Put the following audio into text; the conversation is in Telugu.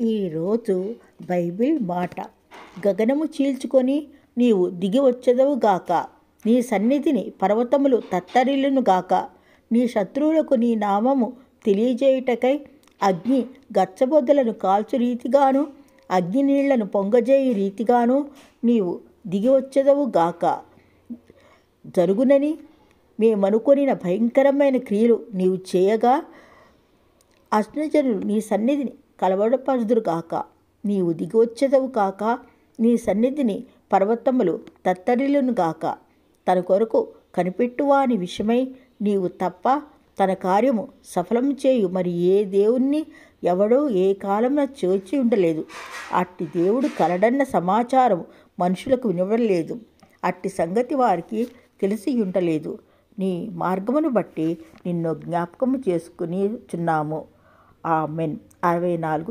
ఈరోజు బైబిల్ మాట, గగనము చీల్చుకొని నీవు దిగి వచ్చెదవుగాక, నీ సన్నిధిని పర్వతములు తత్తరిల్లునుగాక. నీ శత్రువులకు నీ నామము తెలియజేయుటకై అగ్ని గచ్చబొద్దలను కాల్చు రీతిగాను, అగ్ని నీళ్లను పొంగజేయు రీతిగాను నీవు దిగి వచ్చెదవుగాక. జరుగునని మేమనుకొనిన భయంకరమైన క్రియలు నీవు చేయగా అజ్ఞజనులు నీ సన్నిధిని కలవరపరుదురుగాక. నీవు దిగి వచ్చెదవు కాక, నీ సన్నిధిని పర్వతములు తత్తరిల్లునుగాక. తన కొరకు కనిపెట్టువాని విషయమై నీవు తప్ప తన కార్యము సఫలము చేయు మరి ఏ దేవుణ్ణి ఎవడో ఏ కాలమున చూచి ఉండలేదు. అట్టి దేవుడు కలడన్న సమాచారం మనుషులకు వినవలేదు. అట్టి సంగతి వారికి తెలిసి ఉండలేదు. నీ మార్గమును బట్టి నిన్ను జ్ఞాపకము చేసుకుని చున్నాము. ఆమెన్. 64